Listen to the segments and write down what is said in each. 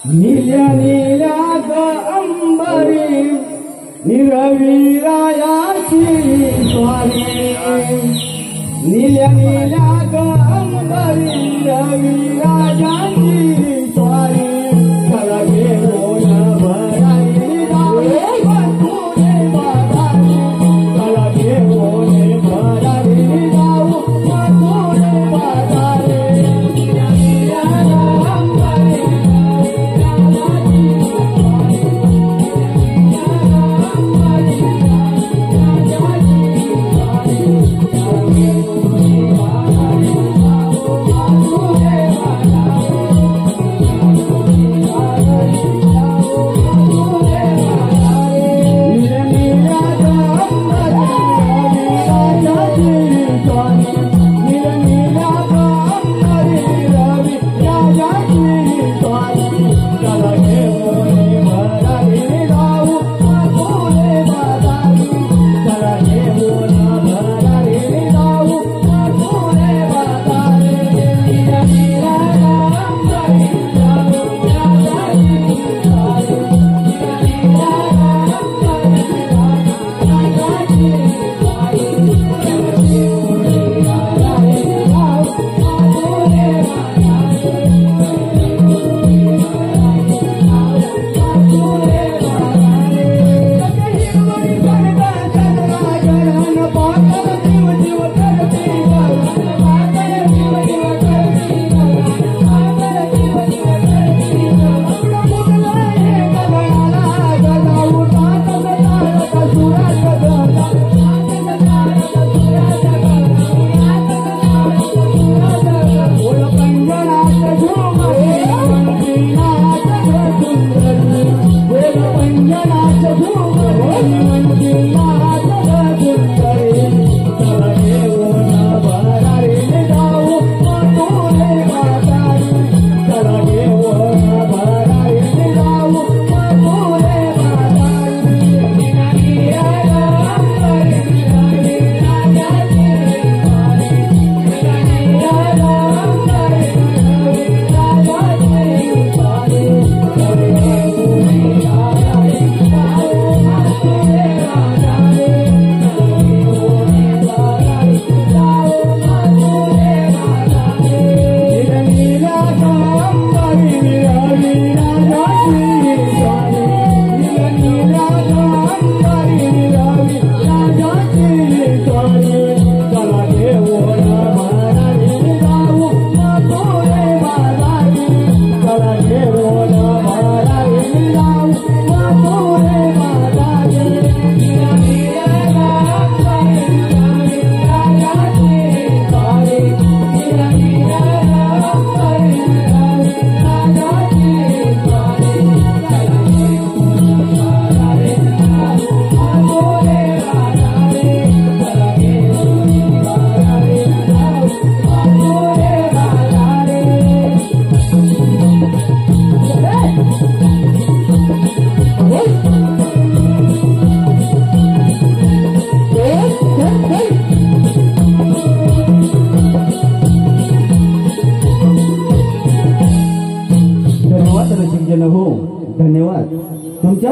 नील्या नील्याच अंबरी निरविरायाची स्वारी नील्या नील्याच अंबरी निरविरायाची स्वारी चला घेऊन भरारी जाऊ तुझे बाजारी चला घेऊन भरारी जाऊ तुझे बाजारी नील्या नील्याच अंबरी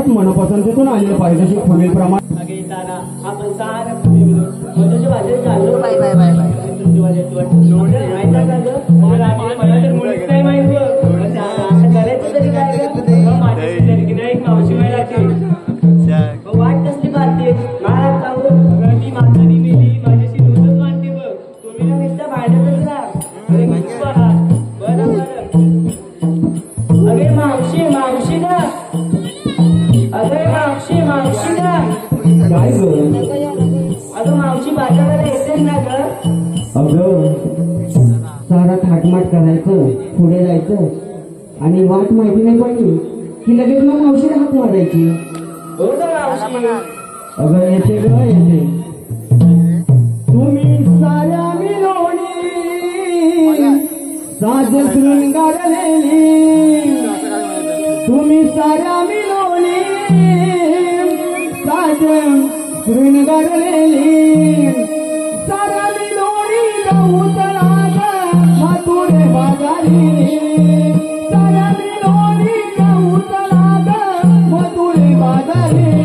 त्याच मनपसंतीतून आणले पाहिजे पुढील प्रमाण आपण सारा तुझ्या बाजूला चाललो बाय बाय बाय बाय मला तर मुळीच नाही माहिती असं करायचं तरी काय माझ्या एक मावशी वाट कसली पाहते मला काहून ती म्हातारी मेली माझ्याशी दूधच वाटते बघ तुम्ही ना नुसतं भांडतच राहा बरं अगे मावशी मावशी ना अगे मावशी मावशी ना काय ग अगं मावशी बाजाराला येतेच ना ग अगं सारा थाटमाट करायचं पुढे जायचं आणि वाट माहिती नाही पडली की लगेच मग मावशीला हात मारायची हो ना मावशी अगं येते ग येते तुम्ही साऱ्या मिळवणी साज शृंगारलेली तुम्ही साऱ्या मिळवणी साज शृंगारलेली साऱ्या मिळवणी जाऊ चला मातुरे बाजारी साऱ्या मिळवणी जाऊ चला मातुरे बाजारी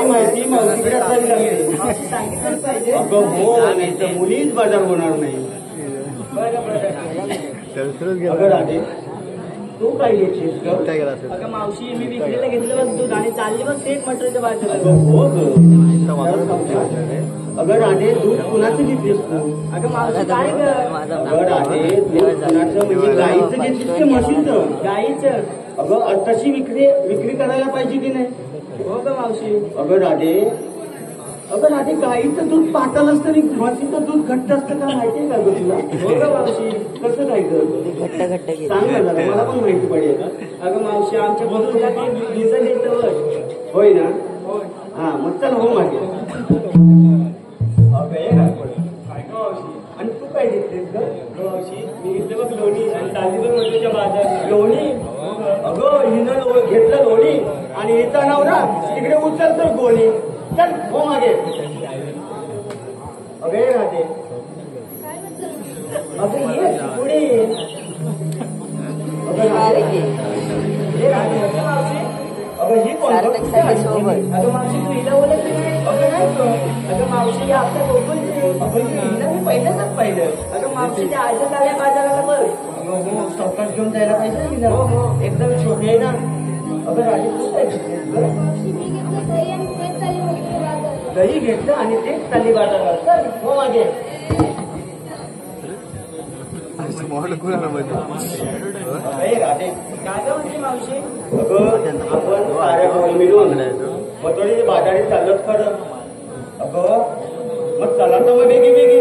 सगळी माहिती मावशीकडे असावी लागते. मावशी सांगितलं पाहिजे. अगं हो, नाही तर मुलीच बाजार होणार नाही. बरं बरं. अगं राधे, तू काय घेतलीस ग? अगं मावशी मी विक्रीला घेतलं बघ दूध आणि चालली बघ तेच मटेरियलच्या बाजारात. हो ग. अगं राधे, दूध कुणाचं घेतलीस तू? अगं मावशी काय ग? अगं राधे, दूध कुणाचं म्हणजे गाईचं घेतलीस की म्हशीचं? गाईचं. अगं तशी विक्री करायला पाहिजे की नाही? हो ग मावशी. अगं राधे, गाईचं दूध पातळ असतं आणि म्हशीचं दूध घट्ट असतं का माहितीये का गं तुला? हो ग मावशी. कसं काय घट्ट सांग ना जरा, मला पण माहिती पडेल. अगं मावशी आमच्या बरोबरला ते भिजत येतं. होय ना? हा मग चल हो मागे. आणि तू काय घेतलीस ग? मावशी मी घेतलं बघ लोणी आणि चालली बघ मटेरियलच्या बाजारात. लोणी? अगं हिनं घेतलं लोणी आणि हिचा नवरा तिकडे उचलतो गोणी. चल हो मागे. अगं ये राहते. अगं ये पुढे ये. अगं राहते. हे राहते मावशी. अगं ही कोण? अगं मावशी तू हिला बोलत नाही. अगं नाही ग. अगं मावशी या आपल्या कोकणचे. अगं हिला मी पहिल्यांदाच पाहिलं. अगं मावशी त्या आजच आल्या बाजाराला बघ. हो, सावकाश घेऊन जायला पाहिजे की ना. एकदम छोटी आहे ना. अगं राजे तू काय घेतलीस ग? दही घेतलं आणि तेच चाली बाजारात. चल हो मागे. अरे राधे, काय गं म्हणते मावशी? अगं आपण साऱ्या भाऊ मिळून मग थोडी बाजारी चालत खरं. अगं मग चला तर मग वेगळी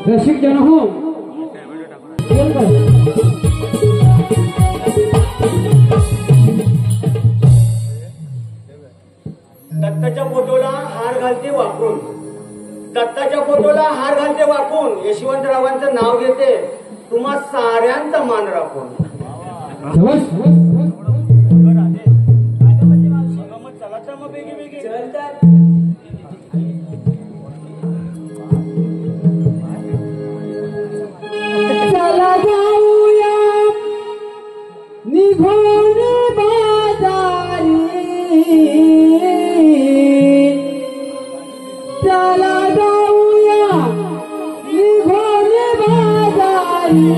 रसिक जन हो. दत्ताच्या फोटोला हार घालते वापरून, दत्ताच्या फोटोला हार घालते वापरून, यशवंतरावांचं नाव घेते तुम्हा साऱ्यांचा मान राखून. चला तर मग वेगळी चल तर. चला जाऊया निघून बाजारी. चला जाऊया निघून बाजारी.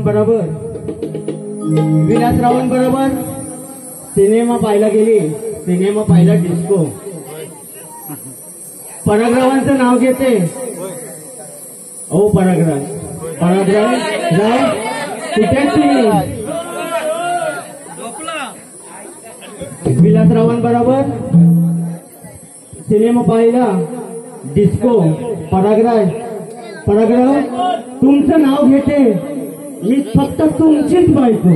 बरोबर विलासरावां बरोबर सिनेमा पाहायला गेली. सिनेमा पाहिला डिस्को. परागरावांचं नाव घेते. ओ परागराव परागराव राव कुठे तुम्ही? विलासरावां बरोबर सिनेमा पाहिला डिस्को. परागराव तुमचं नाव घेते. मी फक्त तुमचीच बायको.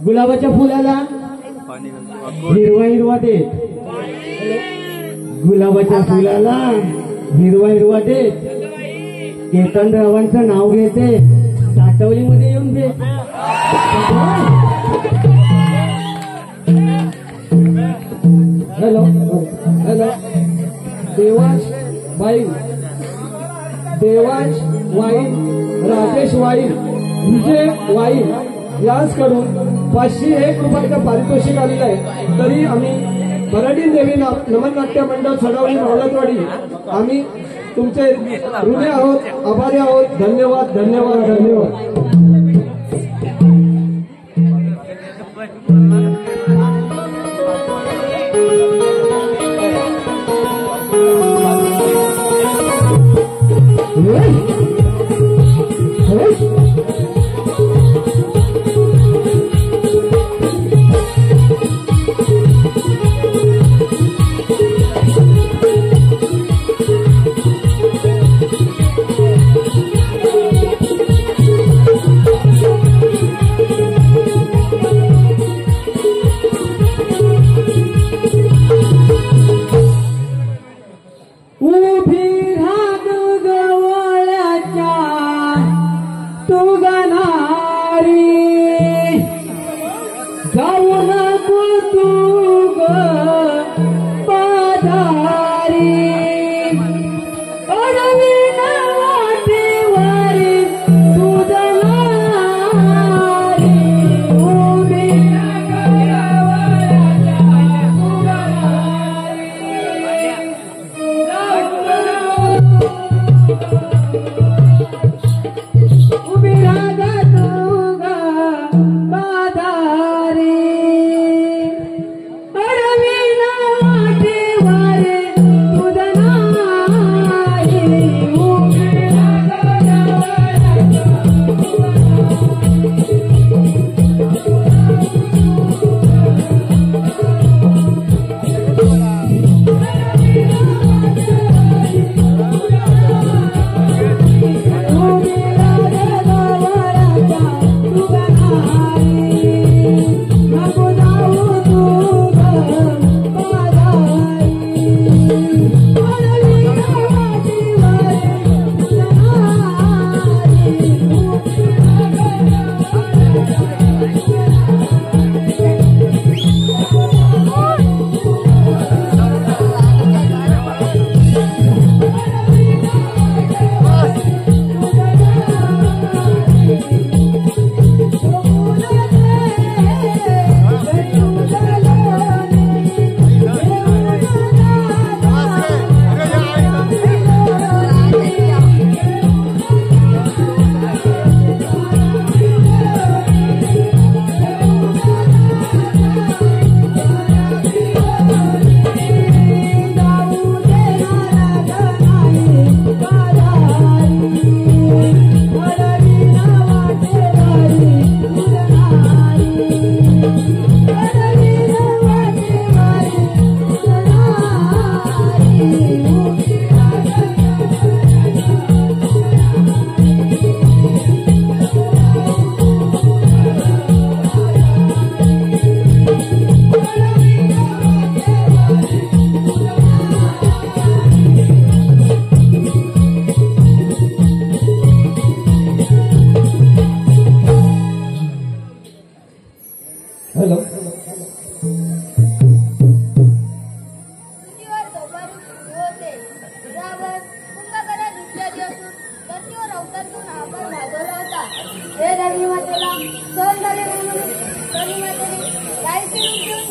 गुलाबाच्या फुलाला हिरवा हिरवा देत. गुलाबाच्या फुलाला हिरवा हिरवा देत. केतनरावांचं नाव घेते. सातवलीमध्ये येऊन भेट. हॅलो हॅलो देवाश वाईन राजेश वाईन विजय वाईन याचकडून 501 रुपयाचं पारितोषिक आलेलं आहे. तरी आम्ही मराठी देवी नमन नाट्य मंडळ सडावली मावलतवाडी आम्ही तुमचे ऋणी आहोत. आभारी आहोत. धन्यवाद धन्यवाद धन्यवाद.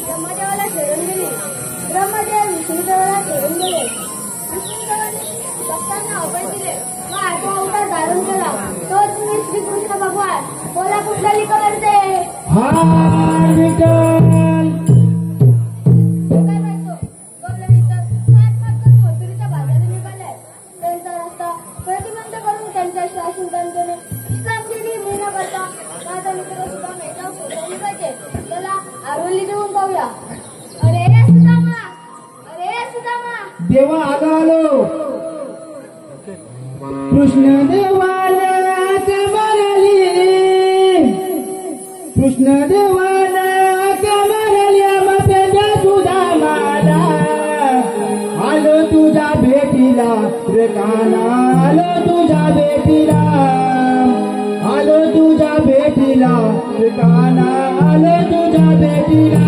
ब्रह्मदेवाला शरण गेली. ब्रह्मदेव विष्णुदेवाला शरण गेले. विष्णुदेवाने भक्तांना अभय दिले व आठवा अवतार धारण केला. तो तुम्ही श्रीकृष्ण भगवान. बोला कुठला लिख करते मथुरीच्या बाजारात निघाले. त्यांचा रस्ता प्रतिबंध करून त्यांच्या शासन केले. ही कामगिरी मी न करता माझा मित्र सुद्धा मेहता निघायचे. त्याला आरोली देऊन पाहूया. अरे सुदामा, अरे सुदामा. देवा आलो कृष्ण देवाला कमरली, कृष्ण देवाला कमरली आमच्या सुदामाला. आलो तुझ्या भेटीला रे काना, आलो तुझ्या भेटीला, आलो तुझ्या भेटीला रे काना, आलो तुझ्या भेटीला.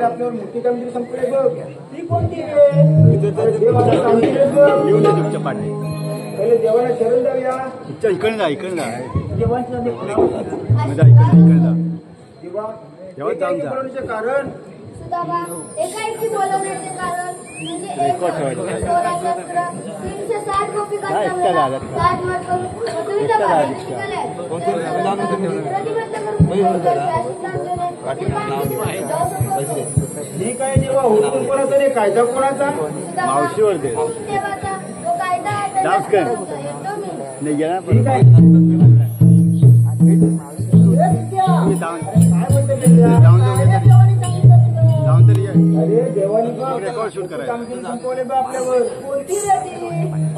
आपल्यावर मोठी कामगिरी संपली बघ. ती कोणती तुमच्या पाठी पहिले देवाला शरण जाऊया. इकडे जा, इकडे जा, देवांचं इकडे जा. देवा बोलवण्याचे कारण सुदामा एकाएकी बोलवण्याचे कारण म्हणजे 360 गोपिकांना 60 मार्क करून मथुरीच्या बाजारात निघाले. ठीक आहे देवा, हुकूम कोणाचा रे, कायदा कोणाचा? मावशीवर दे देवाचा. तो कायदा ठीक आहे. अरे देवानी कामगिरी संपवले बा आपल्यावर.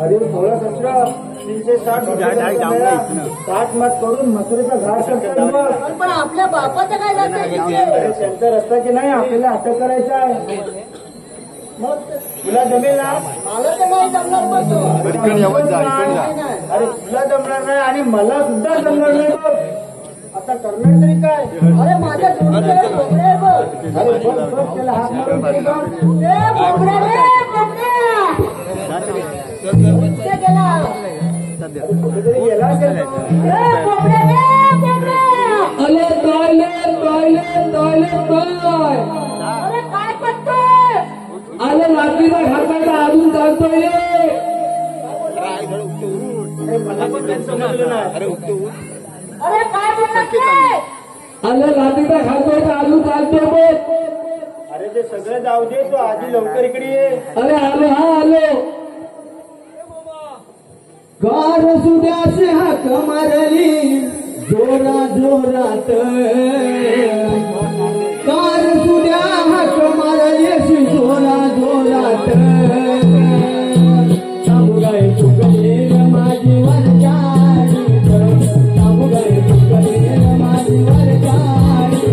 अरे 16-17 360 60 मात करून मथुरेचा घाट करतात. पण आपल्या बापाचं काय झालं? त्यांचा रस्ता की नाही आपल्याला अटक करायचा आहे. मग तुला जमेल ना? मला तर नाही जमणार. अरे तुला जमणार नाही आणि मला सुद्धा जमणार नाही. बघ आता करणार तरी काय? अरे माझ्या बोबड्या बघ. अरे बघ बघ त्याला हात मारून तरी बघ. बोबड्या रे बोबड्या गेला. कुठेतरी गेला असेल तो. बोबड्या रे बोबड्या. अरे टॉयलेट टॉयलेट टॉयलेट टॉय. अरे काय करतोय? अरे रात्रीचा घाटायला अजून चालतोय. मला समजलं नाही. अरे काय बोलत आहे? आलं लादीला खातोय का आलू चालतोय बघ. अरे ते सगळं जाऊ दे, तू आधी लवकर इकडे ये. अरे आलो हा आलो. गार सुद्याचे हाक मारली जोरा जोरात, गार सुद्या हाक मारली जोरा जोरात. सामुगाय चुकली माझी वरचारी, सामुगाय चुकली माझी वरचारी.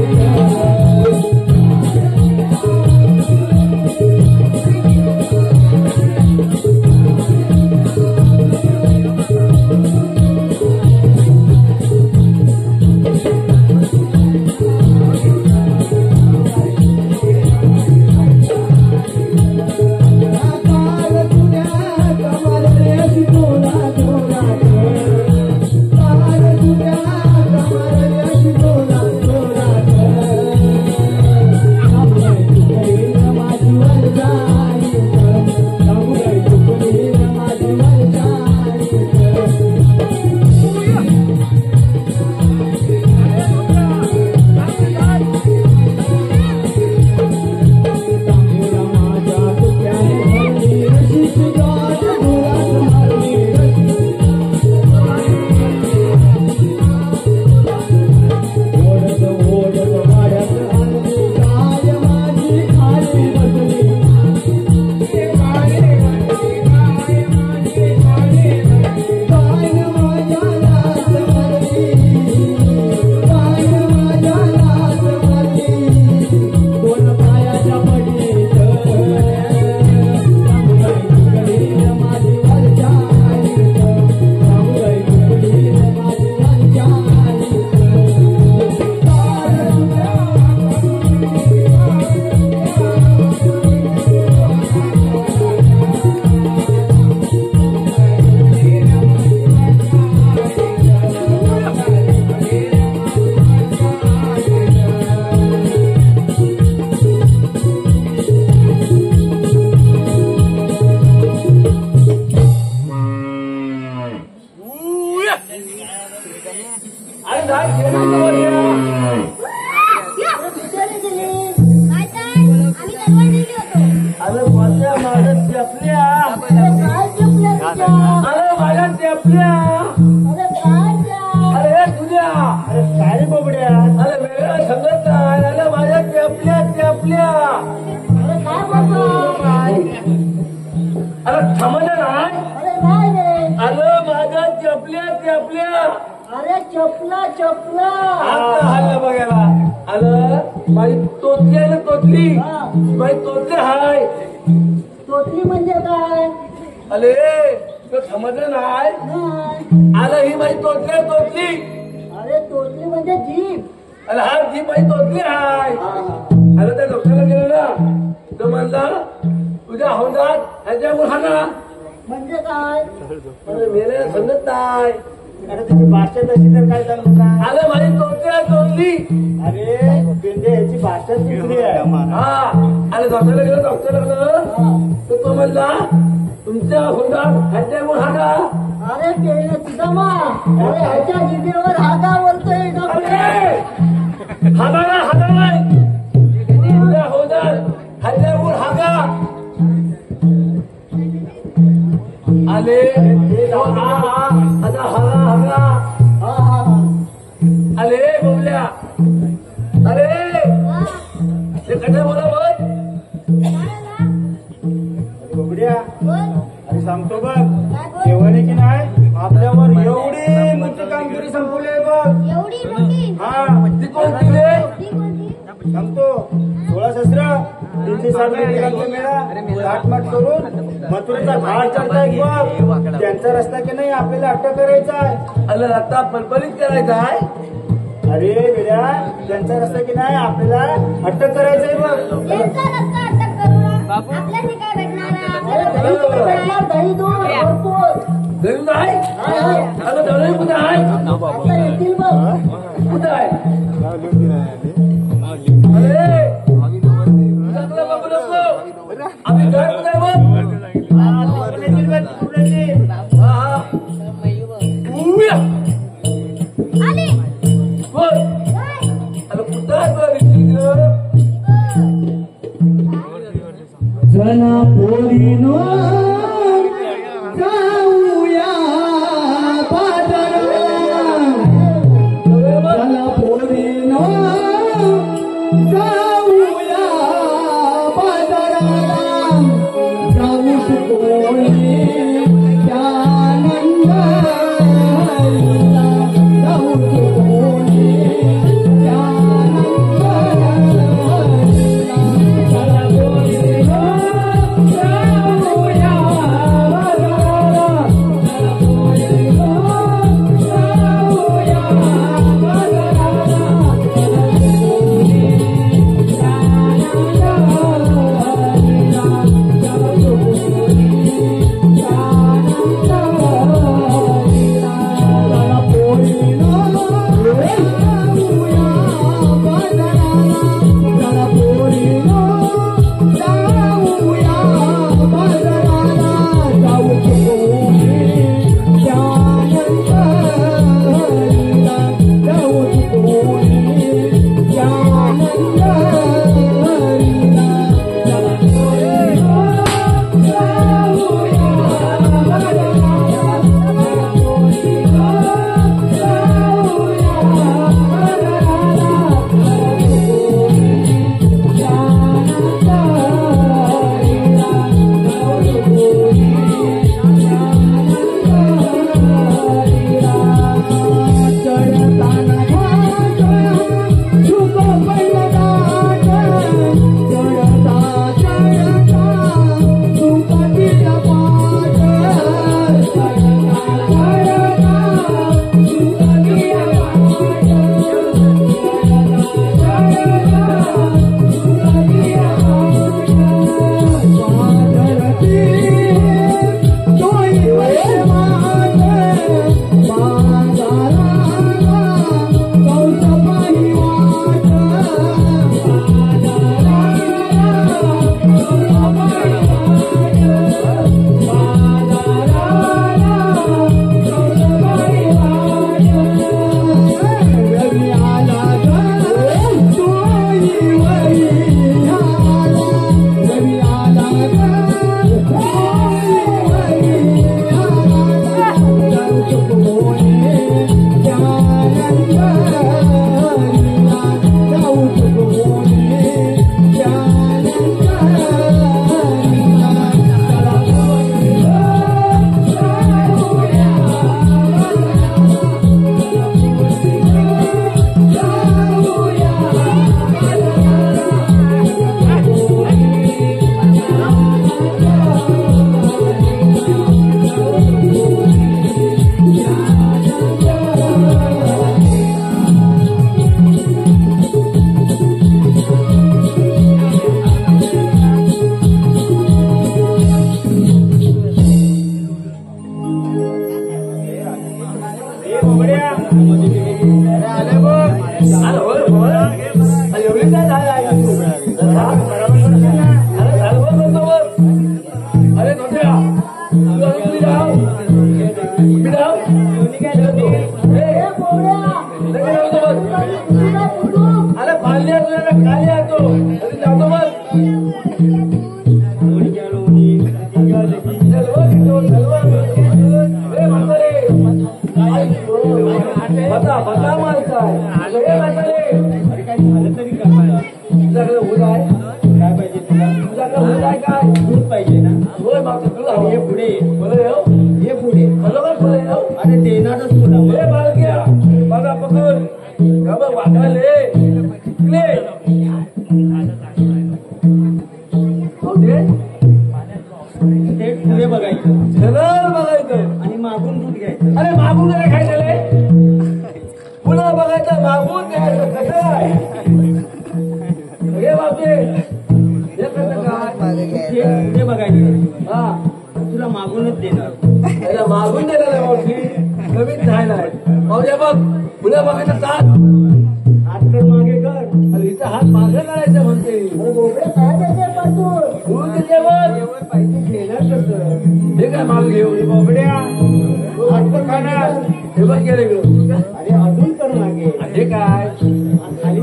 अरे चपला चपला हल्ला बघायला आलं. माझी तोतली आहे ना, तोतली माझी तोतली हाय. तोतली म्हणजे काय? अरे तो समजलं नाही. आलं ही माझी तोतली आहे, तोतली. अरे तोतली म्हणजे जीभ. अरे हा जी माझी तोतली हाय. आलं त्या डॉक्टरला गेलं ना, तो म्हणला तुझ्या हौदात ह्याच्यामुळे हा ना. म्हणजे काय? अरे मेले समजत नाही. अरे तुझी भाषा तशी तर काय चालू काय? आलं माझी तोतली आहे, तोतली. अरे पेंडे याची भाषा दुसरी आहे. हा आलं डॉक्टरला गेलं, डॉक्टरला गेलं तर तो म्हणला तुमच्या हौदात ह्याच्यामुळे हा ना. अरे केलं तुझा मा. अरे ह्याच्या जिभेवर हा का बोलतोय? हागा हागा नाही तुझ्या हौदात ह्याच्यामुळे हागा आले. आता हागा हागा आले बोलल्या. अरे ते कशा बोला बोल. बबड्या अरे सांगतो बघ, जेवण की नाही आपल्यावर एवढी मोठी कामगिरी संपवली बघ. एवढी मोठी? हा ती कोणती रे? ती कोणती? सांगतो 16 शस्त्र 307 मीटरांचा मेळा घाटमाट करून मथुरेचा घाट चढताय बघ. त्यांचा रस्ता की नाही आपल्याला अटक करायचा आहे. आलं रस्ता पलपलीत करायचा आहे. अरे बेड्या त्यांचा रस्ता की नाही आपल्याला अटक करायचंय बघ. त्यांचा रस्ता अटक करू ना. आपल्याला काय भेटणार आहे? आपल्याला दही दूध भरपूर. गरीब आहे. आलं दळी कुठे आहे? आता येतील बघ. कुठे आहे? अरे चांगलं बघू नको. आम्ही घर कुठे आहे बघ. हा हा. जना पोरीनो जाऊया बाजारात जना पोरीनो जाऊया बाजारात जाऊ कोणी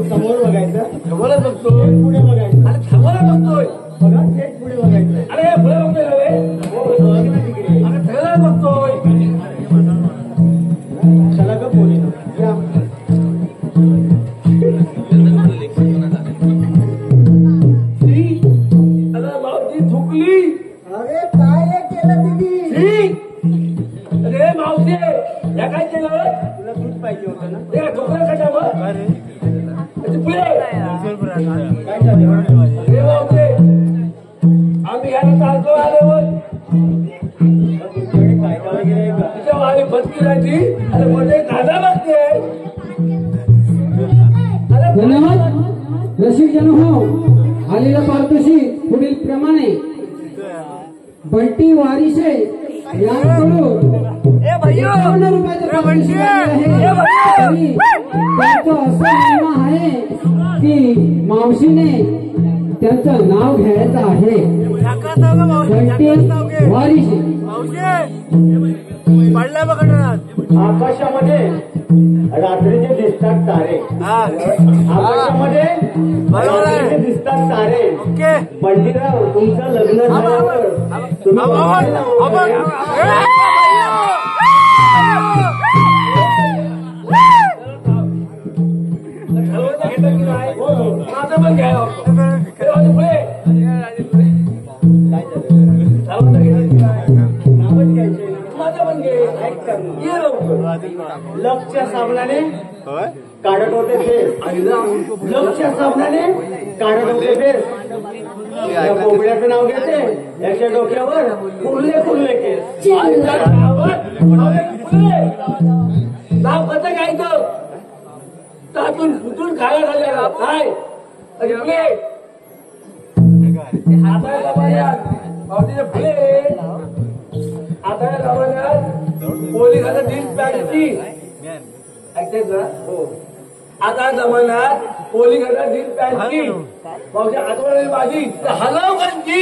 समोर बघायचं, पुढे बघायचं, आणि समोर बघतोय बघा, तेच पुढे बघायचं. अरे काय रे केलं तुम्ही? अरे मावशी या काय केलं तुला दूध पाहिजे होतं ना? या ढोकळा कशावर पुढे काय झालं? अरे मावशी आम्ही याला चालतो आल्यावर तुमच्याकडे कायदा वगैरे आहे का? तिच्या वाली बसली राहायची आणि मध्ये दादा बसते. धन्यवाद रसिक जन हो. आलेला पारितोषिक पुढील प्रमाणे बंटी वारिसे यांच्याकडून 51 रुपयाचं पारितोषिक आलेलं आहे. तरी त्यांचं असं म्हणणं आहे की मावशीने त्यांचं नाव घ्यायचं आहे. बंटी वारिसे. आकाशामध्ये रात्रीचे दिसतात तारे. आकाशामध्ये रात्रीचे दिसतात तारे. बंटीराव तुमचं लग्न झाल्यावर तुम्ही माझं पण घ्या माझं पण घे. ये लवकर. लक्षच्या साबणाने काढत होते फेस. लक्षच्या साबणाने काढत होते फेस. या कोंबड्याचं नाव घेते. याच्या डोक्यावर फुलले केस. नाव कसं घ्यायचं त्यातून फुटून खायला झालेला काय आता जमान्यात फुले आता या जमान्यात पोलिसाला जीन्स पॅन्टची ऐकतेच ना हो. आता जमान्यात पोलिसाला जीन्स पॅन्टची भाऊच्या आठवण माझी हलव कांची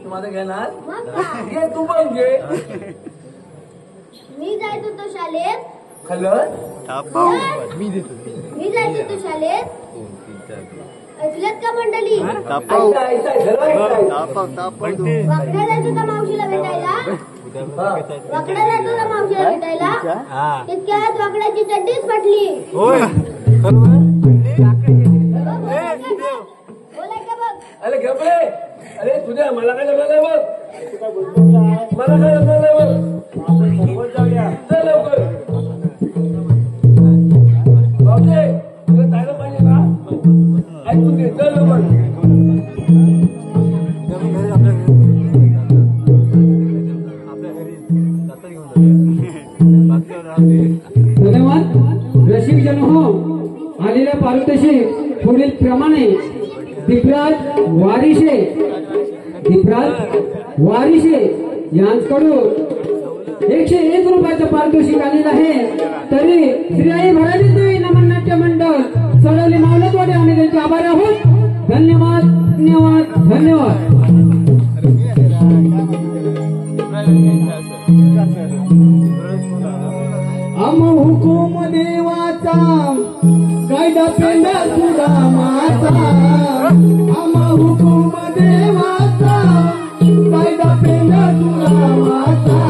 तुम्हाला घेणार घे तू पण घे. मी जायचो तो शाळेत. खाल्लं मी जायचो तो शाळेत. ऐकलत का मंडळी? वाकडा जायचो का मावशीला भेटायला? वाकडा जायचो का मावशीला भेटायला? तितक्यात वाकड्याची चड्डीच फाटली. बोलाय का बघ? अरे घबरे अरे तुझ्या मला काय जमलं नाही बघ. मला काय जमलं नाही बघ. जाऊया चल लवकर. बापरे तुला जायला पाहिजे ना ऐकून घे चल लवकर. धन्यवाद रसिक जन हो. आलेल्या पारितोषिक पुढील प्रमाणे दीपराज वारिसे यांच्याकडून 101 रुपयाचं पारितोषिक आलेलं आहे. तरी श्री आई भराडी देवी नमन नाट्य मंडळ सडवली मावलतवाडी आम्ही त्यांचे आभारी आहोत. धन्यवाद धन्यवाद धन्यवाद. हुकुम देवाचा कायदा पेंडा तुला माता. हुकुम देवाचा कायदा पेंडा तुला माता.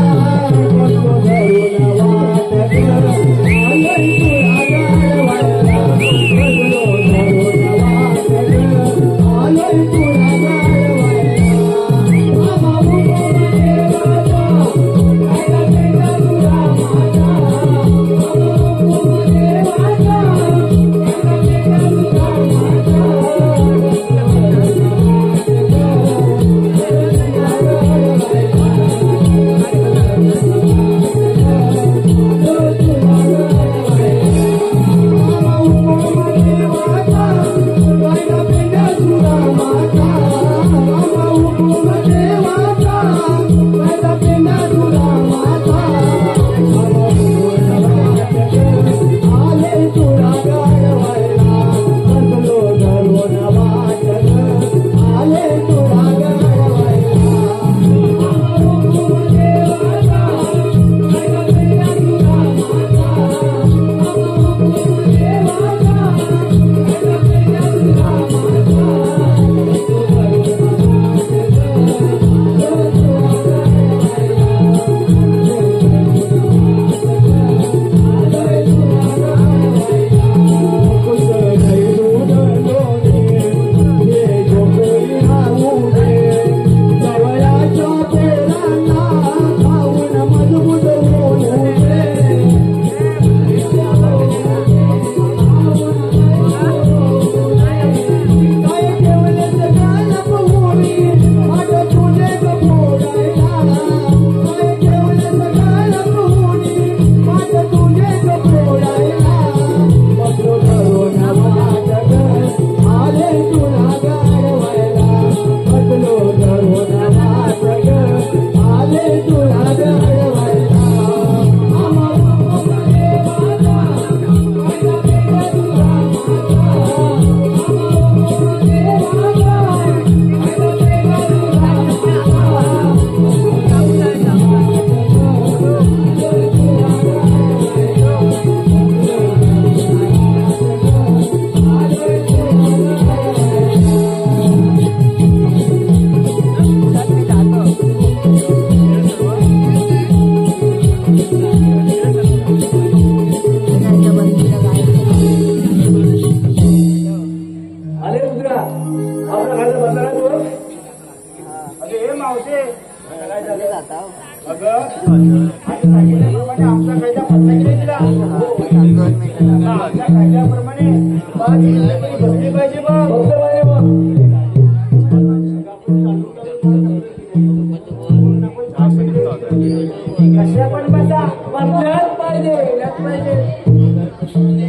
पाहिजे.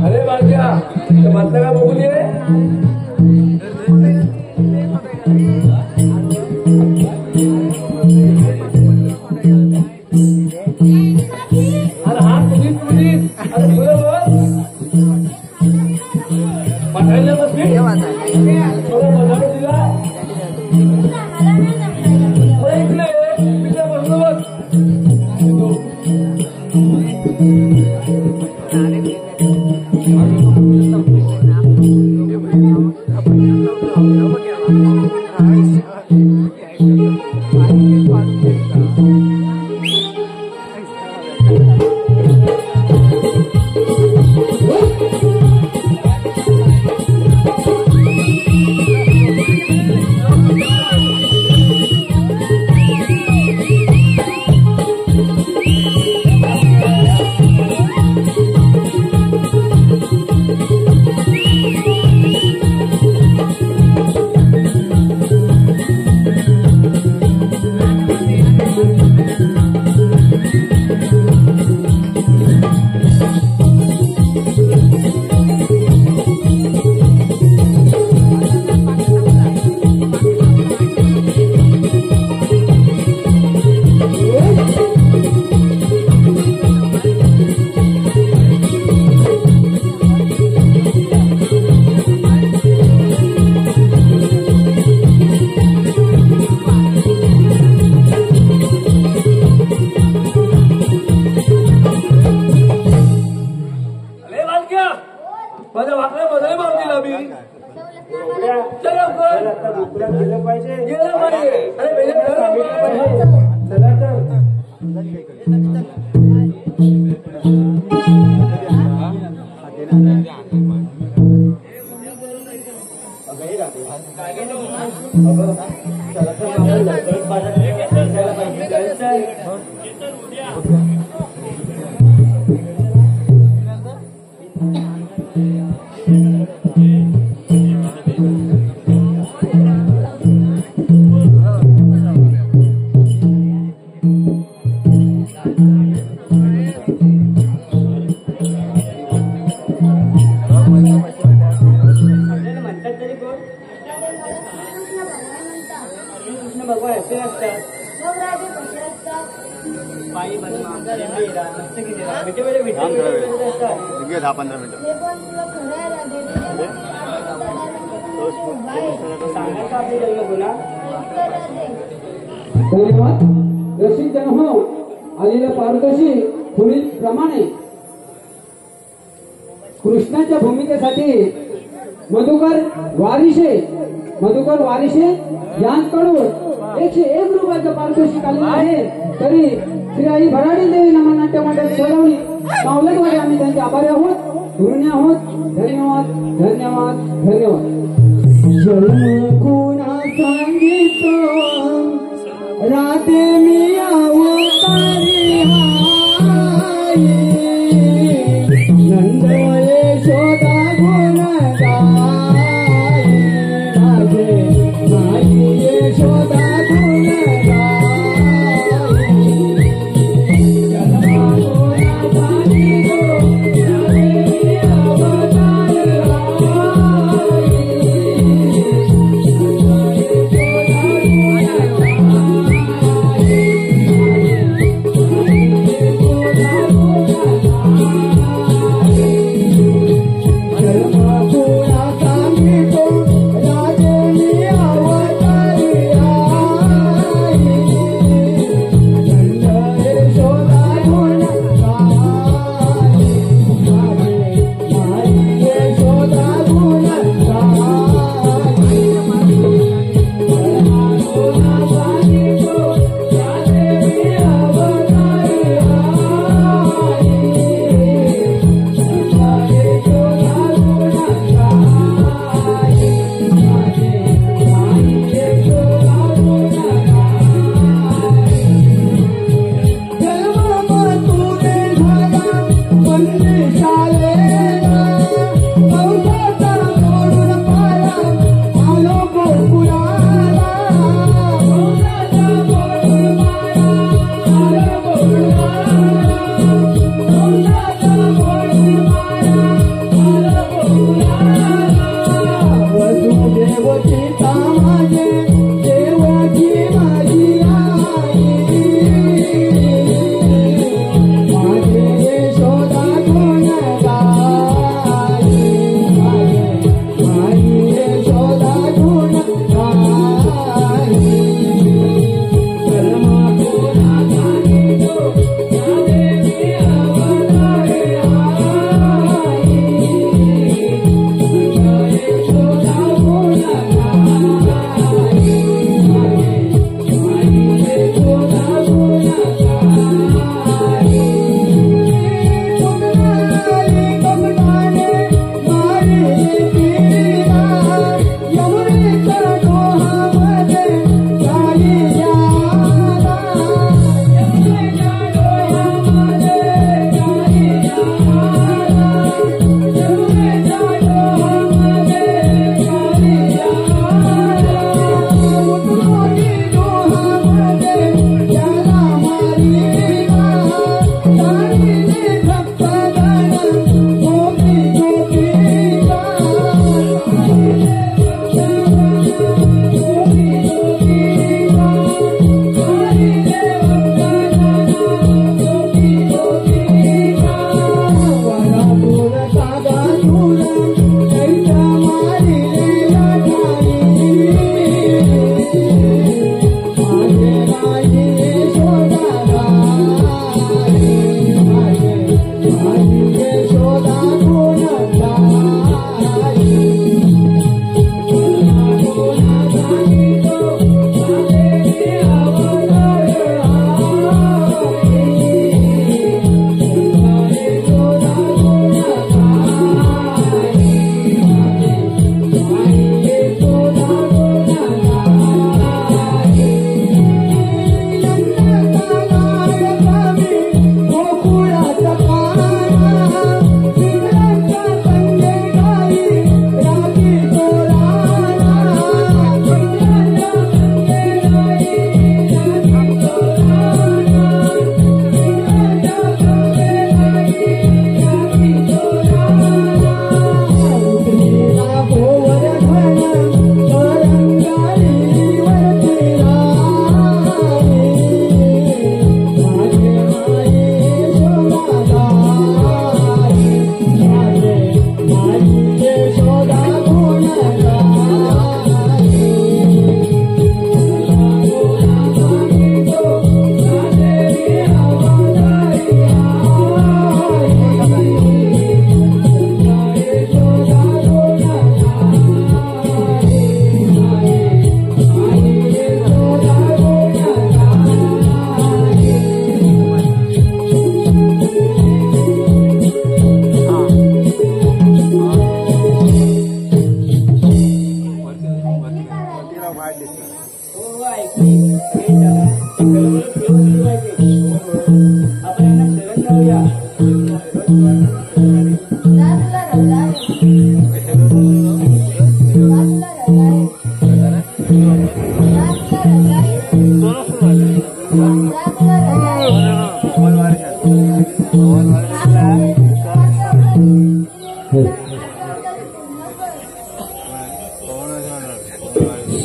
अरे बाळक्या म्हटलं का बघून ये. अरे हा तुझीच अरे तुला बोल पाठायला बसली थोडं मजा दिला इकडे इकडे बसलो बस. माझ्या वाकड्या बदल मार दिला मी. चला गेलं पाहिजे गेलं पाहिजे. अरे पहिले चला तर भगवान असे असतात. पायी घे 10-15 मिनिटं. धन्यवाद. रसिक जन हो आलेल्या पारितोषिक पुढील प्रमाणे कृष्णाच्या भूमिकेसाठी मधुकर वारिशे यांच्याकडून 101 रुपयाचं पारितोषिक आलेलं आहे. तरी श्री आई भराडी देवी नमन नाट्य मंडळ सोडवणी मावलतवाडी आम्ही त्यांचे आभारी आहोत, ऋणी आहोत. धन्यवाद धन्यवाद धन्यवाद. जन्म कोणा सांगितो राधे मी अवतारी हाय नंद यशोदा गुण गाय राधे माई यशोदा गुण गाय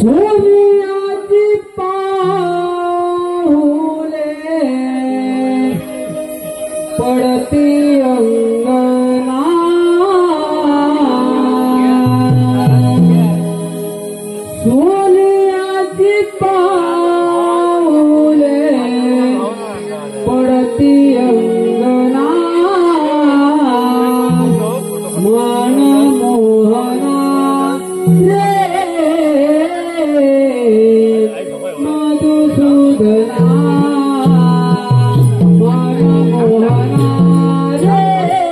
सोनियाची पाऊले पडती अंगणा सोनियाची पाऊले पडती अंगणा मन मोहना मधुसूदना मन मोहना रे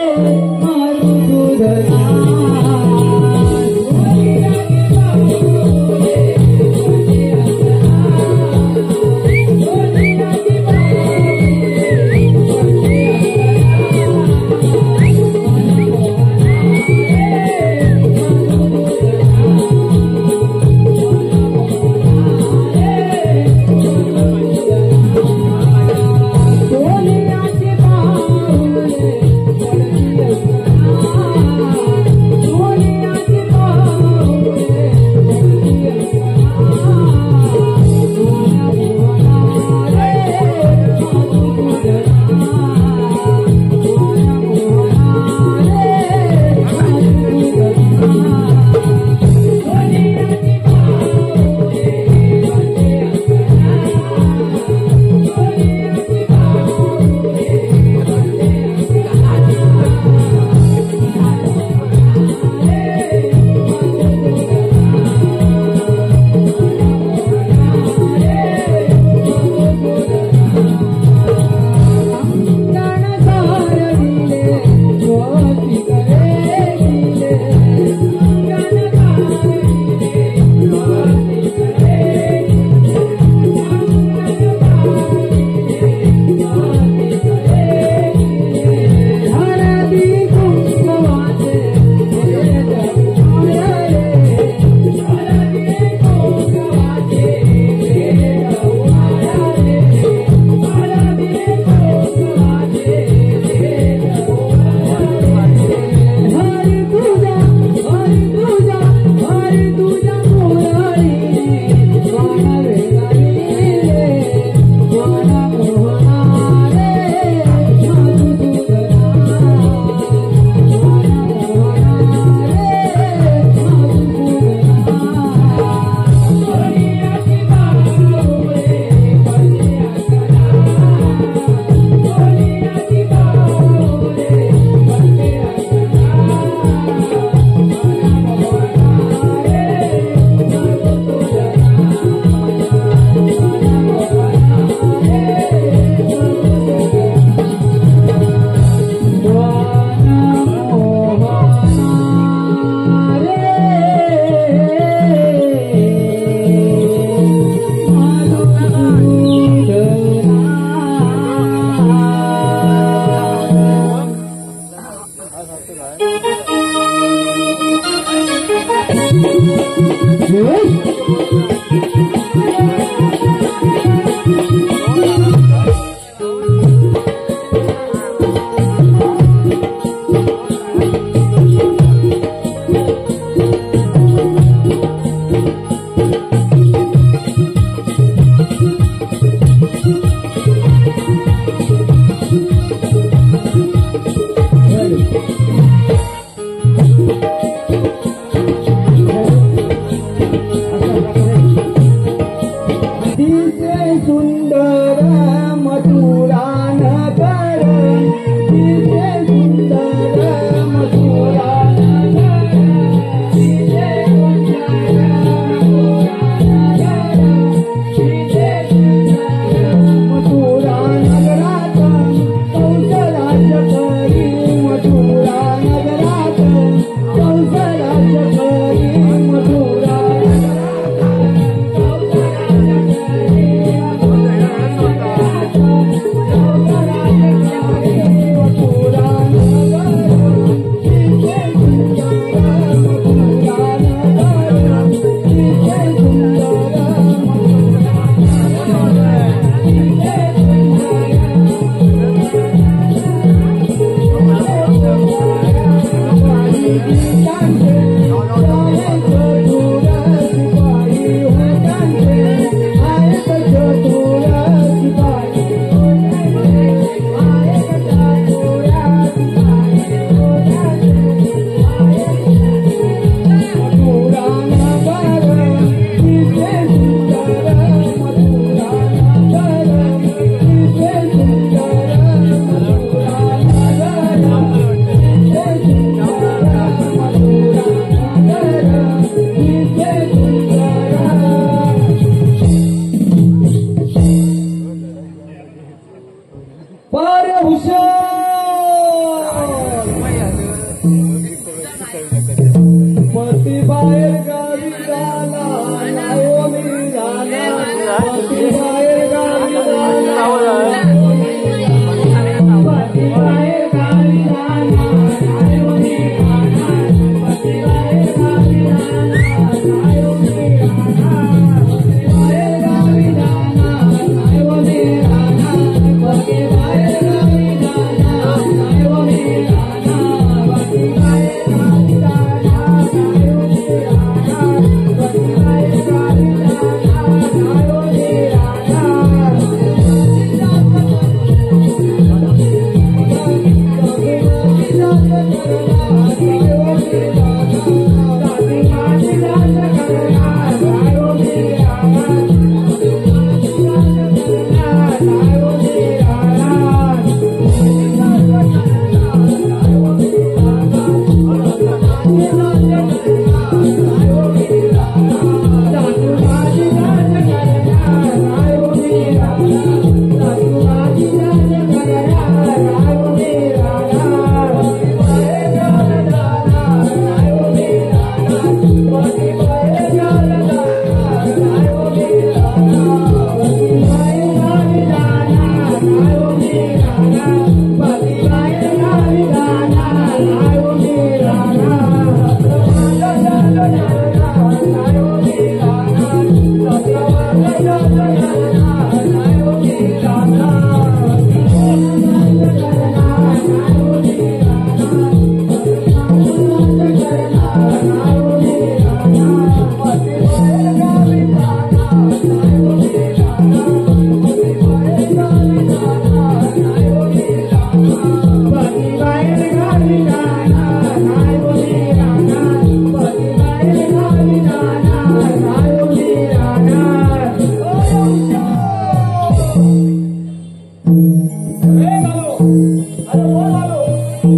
अरे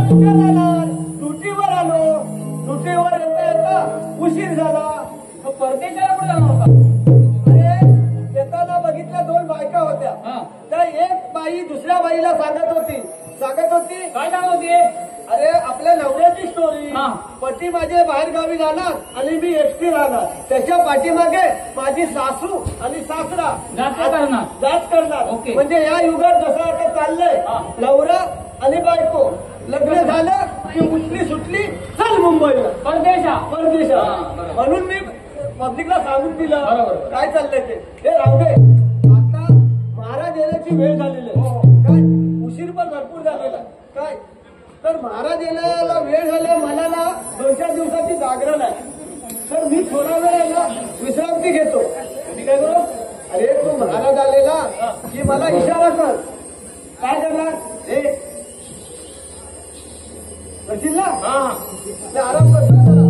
कुठे जाणार? ड्युटीवर आलो. ड्युटीवर येता येता उशीर झाला. परदेशाला पण जाणार होता. अरे येताना बघितल्या 2 बायका होत्या. त्या एक बाई दुसऱ्या बाईला सांगत होती काय सांगत होती? अरे आपल्या नवऱ्याची स्टोरी. हा. पती माझे बाहेर गावी जाणार आणि मी एकटी राहणार. त्याच्या पाठीमागे माझी सासू आणि सासरा जाच करणार. ओके. म्हणजे या युगात जसं आता चाललंय, हा. नवरा आणि बायको लग्न झालं की उठली सुटली चल मुंबईला परदेशा. परदेशात. म्हणून मी पब्लिकला सांगून दिलं बरोबर. काय चाललंय ते राहू दे. आता महाराज येण्याची वेळ झालेली आहे. काय उशीर पण भरपूर झालेला आहे. काय तर महाराज येण्याला वेळ झाला. मला ना 2-4 दिवसाची जागरण आहे. तर मी थोडा वेळ आहे ना विश्रांती घेतो. मी काय करू? अरे तू महाराज आलेला की मला इशारा कर. काय करणार? हे करशील ना? ते आराम करतो ना जरा.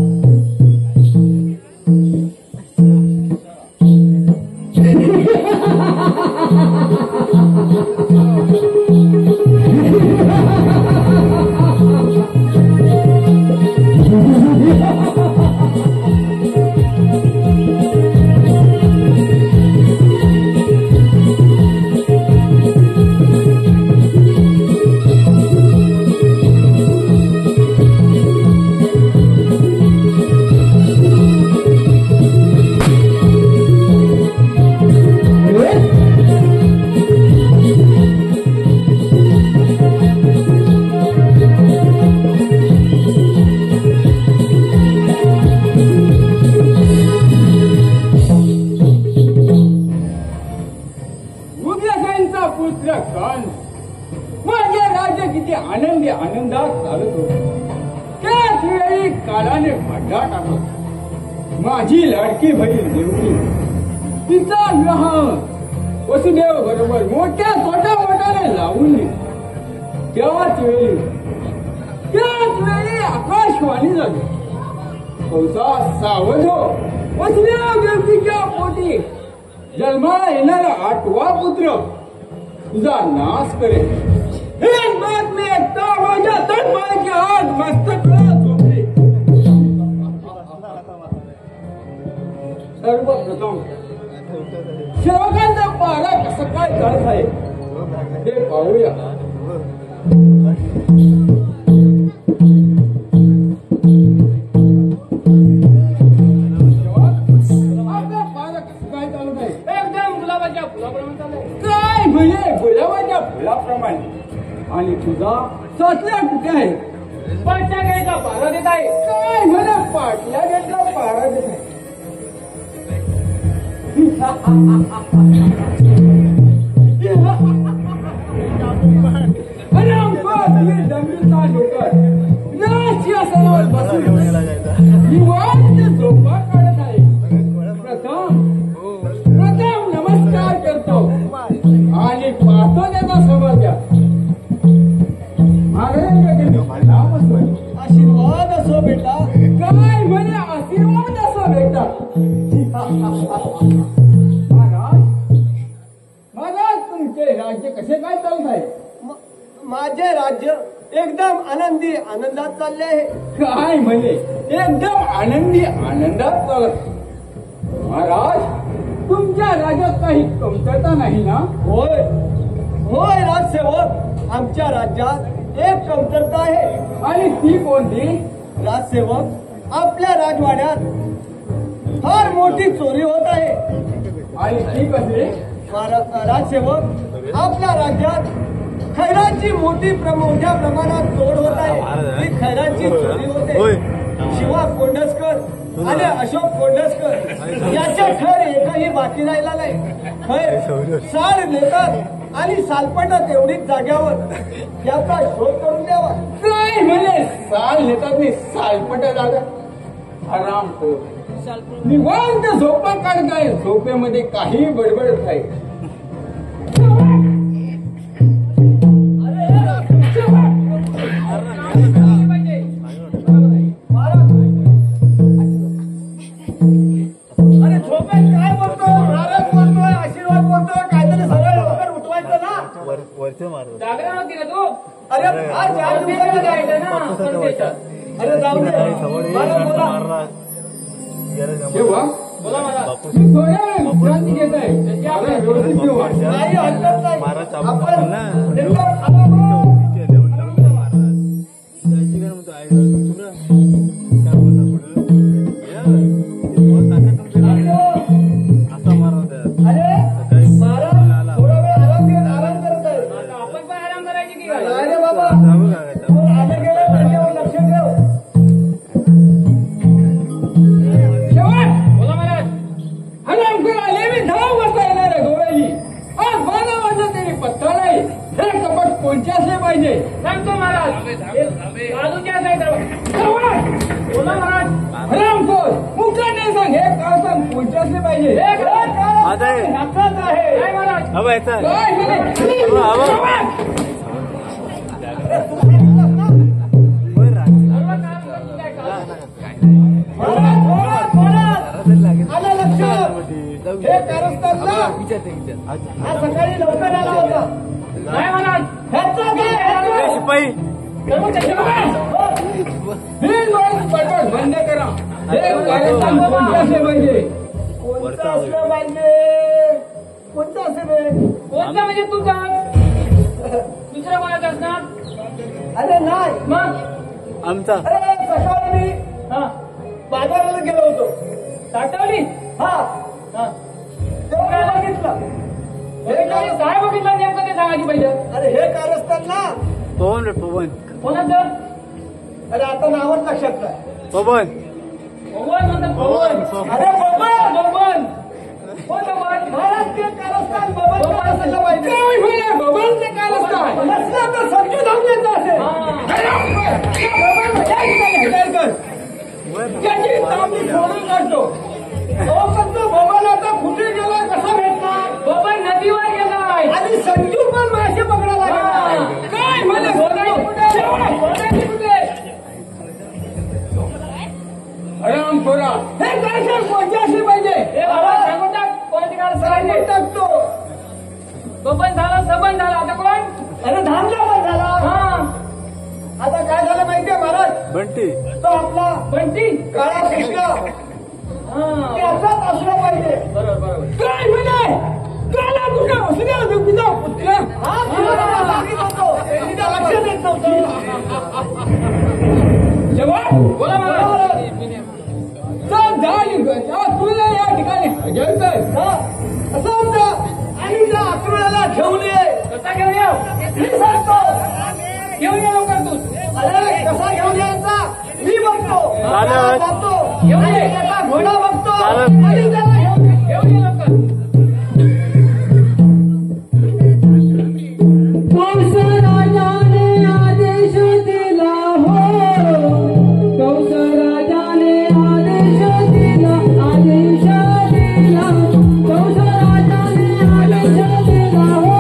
आनंदात चालत होतो. त्याच वेळी काळाने भांडा टाकला. माझी लाडकी बहीण देवकी तिचा विवाह वसुदेव बरोबर मोठ्या मोठ्याने लावून दिला. त्याच वेळी आकाशवाणी झाली. कौसा सावध हो, वसुदेव देवकीच्या पोटी जन्माला येणारा 8वा पुत्र तुझा नाश करेल. हे बातमी ऐकता माझ्या तळपायाची आग मस्तकाला झोपली. सर्वप्रथम सेवकांचा पारा कसं काय करत आहे ते पाहूया. आपला पारा कसं काय चालत आहे? एकदम गुलाबाच्या फुलाप्रमाणे चाललंय. काय म्हणजे गुलाबाच्या फुलाप्रमाणे. आणि तुझा सासरा कुठे आहे? पाठच्या गेटला पारा देत आहे. काय म्हणे पाटल्या गेटला पारा देत आहे. अरे आमचा डंबीचा डोकर नाची आसनावर बसून निवांत झोपा काढत आहे. प्रथम नमस्कार करतो आणि पाहतो त्याचा समज. आशीर्वाद असो बेटा. काय म्हणे आशीर्वाद असो बेटा. महाराज तुमचे राज्य कसे काय चालत आहे? माझे राज्य एकदम आनंदात चालले आहे. काय म्हणे एकदम आनंदात चालत. महाराज तुमच्या राज्यात काही कमतरता नाही ना? होय राजसेवक, आमच्या राज्यात एक कमतरता आहे. आणि ती कोणती? राजसेवक, आपल्या राजवाड्यात फार मोठी चोरी होत आहे. आणि ती कशी? राजसेवक, आपल्या राज्यात खैरांची मोठ्या प्रमाणात तोड होत आहे. ही खैरांची चोरी होते. शिवा कोंडसकर आणि अशोक कोंडसकर याचे खैर एकही बाकी राहिला नाही. खैर साड नेतात आणि सालपटात एवढीच जाग्यावर याचा शोध करून द्यावा. काय म्हणे साल नेतात मी सालपटा जागा. आराम कर, निवांत झोपा काढताय. झोपेमध्ये काही बडबडत आहे. अरे झोपेत काय बोलतोय? नारद बोलतोय, आशीर्वाद बोलतोय. काहीतरी सरळ लवकर उठवायचं ना. जागरण होती ना तू अरे हा 4 दिवसाला जायचं ना संदेशात. अरे जाऊ दे बोला. तेव्हा बोला मला मी थोड्या वेळ विश्रांती घेत आहे मला व्यवस्थित जेवा. नाही हरकत नाही. आपण अरे महाराज थोडा वेळ आराम करत आहे. आता आपण पण आराम करायची की काय? नाही रे बाबा तू आले गेले त्याच्यावर लक्ष ठेव. शेवट बोला महाराज हरामखोर आले मी 10 वाजता येणार आहे गोव्याची. आज 12 वाजता तरी पत्ता नाही. हे कपट कोणचे असले पाहिजे सांगतो महाराज बाजूच्या बोला महाराज हरामखोर मुखाने सांग हे कारस्थान कोणचे असले पाहिजे हे खरंच माझं आहे. नक्कच आहे काय महाराज हवं याचा काय हे? आलं लक्षात. हे कारस्थान ना हा सकाळी लवकर आला होता. नाही महाराज ह्याचा काय? शिपाई हे लोक पटपट बंद करा. हे कारस्थान कोणते असले पाहिजे कोणतं असलं पाहिजे? कोणतं असेल रे? कोणता म्हणजे तुझा दुसऱ्या कोणाचा असणार अरे नाही. मग आमचा अरे सकाळी मी हा बाजाराला गेलो होतो. साठवली हा हा तेव्हा बघितलं. हे काय बघितलं नेमकं ते सांगायची पाहिजे अरे हे कारस्थान ना पवन रे पवन कोणाचं अरे आता नावच लक्षात नाही. पवन भगवान म्हणतात भगवान अरे बाबा भगवान कोण भगवान महाराज ते कारस्थान बाबा असलं पाहिजे. काय म्हणे भगवानचे कारस्थान नसलं तर समजून धावण्याचं असेल. त्याची तांबडी सोडून काढतो. अहो, पण तो बाबाला आता कुठे गेला कसा भेटणार? बाबा नदीवर गेलाय आणि संजू पण मासे पकडायला गेला. काय म्हणे बोलायची कुठे हरामखोरा हे कारस्थान कोणते असले पाहिजे हे बाबा सांगून टाक कोणाची काळ सांगून सरायची टाकतो. तो पण झाला सबन झाला आता कोण अरे धामला पण झाला. हा आता काय झालं माहितीये महाराज? बंटी तो आपला बंटी काळा कृष्ण हा त्याचाच असला पाहिजे. बरोबर बरोबर काय म्हणे काला तुझ्या असल्या तुझा पुत्र हा तुला मला सांगित होतो. तिच्या लक्षात येत नव्हतं. जेव्हा बोला मला तुला या ठिकाणी हजर कर. हा, असं होतं. आणि त्या अक्रूराला घेऊन ये. कसा घेऊन येऊ मी सांगतो. घेऊन ये लवकर तू अरे कसा घेऊन यायचा मी बघतो. चालेल. जातो. घेऊन ये. आणि त्याचा घोडा बघतो. चालेल. आणि त्याला घेऊन ये. घेऊन ये लवकर कंस राजाने आदेश दिला हो. कंस राजाने आदेश दिला. आदेश दिला. कंस राजाने आदेश दिला हो.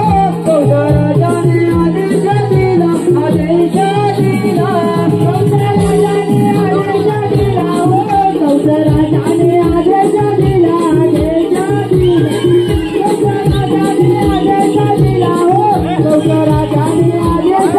कंस राजाने आदेश दिला. आदेश दिला. कंस राजाने आदेश दिला हो. कंस राजाने आदेश दिला. आदेश दिला. कंस राजाने आदेश दिला हो. कंस राजाने आदेश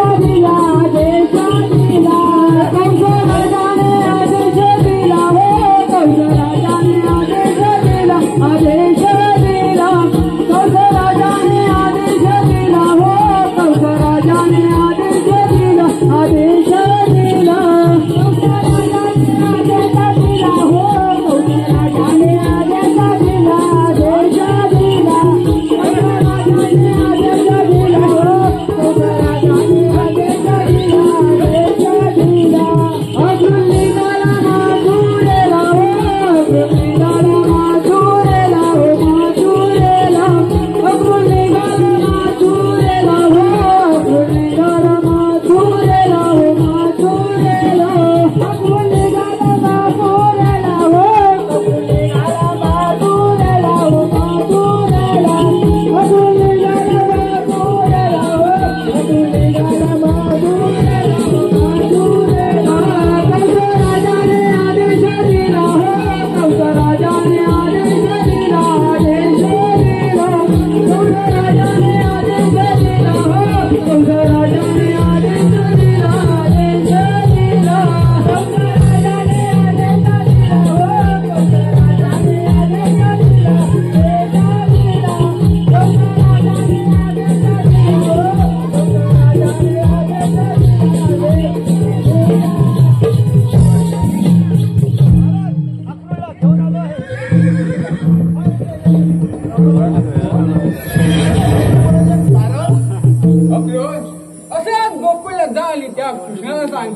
गोकुळात जा आणि त्या कृष्णाला सांग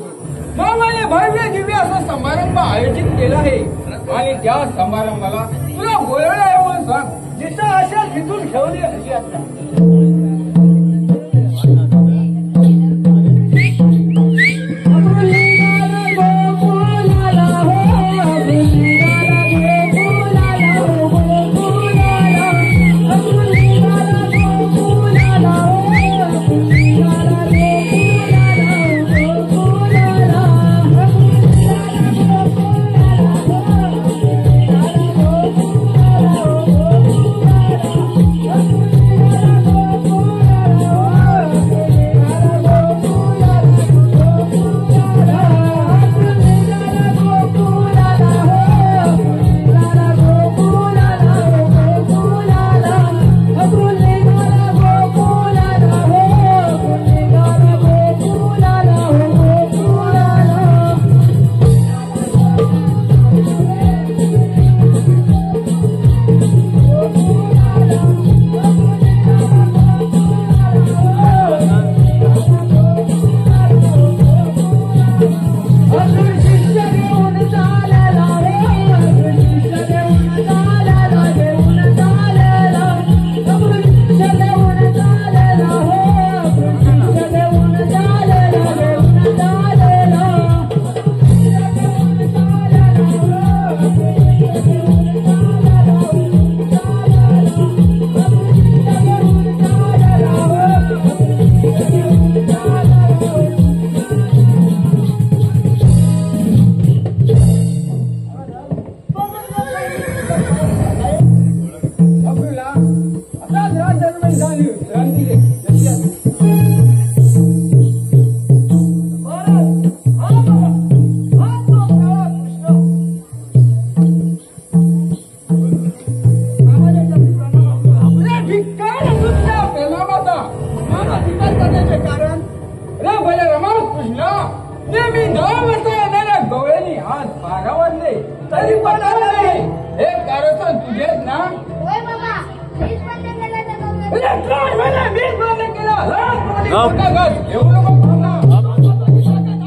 मामाने भव्य दिव्य असा समारंभ आयोजित केला आहे आणि त्या समारंभाला तुला बोलवलं आहे म्हणून सांग. जिथं असेल तिथून घेऊन ये हशी आता. तरी पण हे कारस्थान तुझेच ना? होय बाबा, मीच बंद केलं त्या गवऱ्याचं. काय म्हणे? मीच बंद केलं? गप. येऊ नको भावना.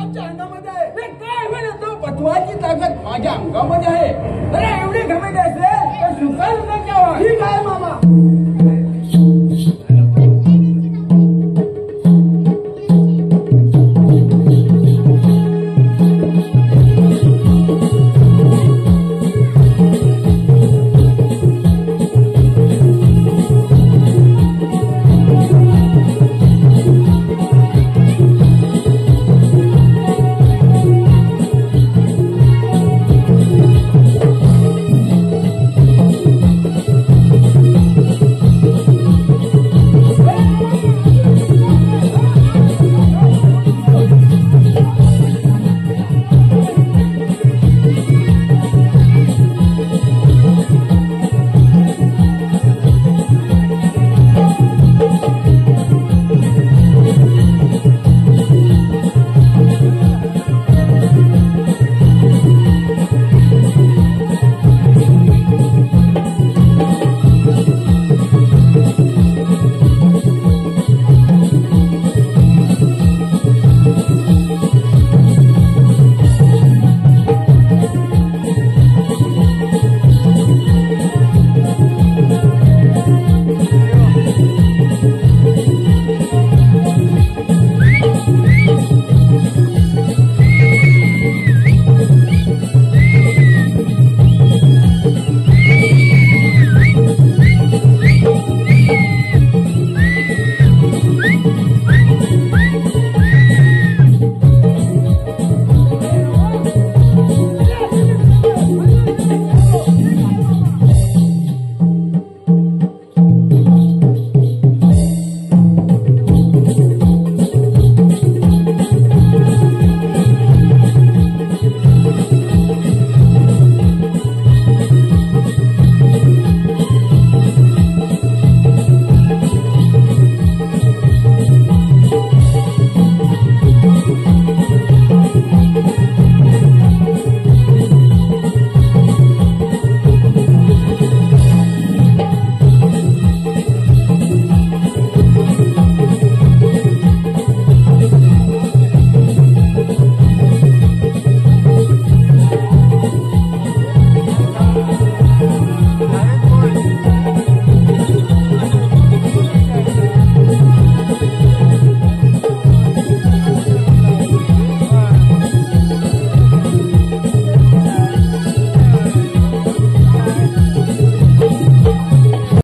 आमच्या अंगामध्ये आहे. हे काय म्हणे? तो पटवाची ताकद माझ्या अंगामध्ये आहे. अरे एवढी घमेंडी असेल तर सुखायला न घ्यावा. ठीक आहे मामा.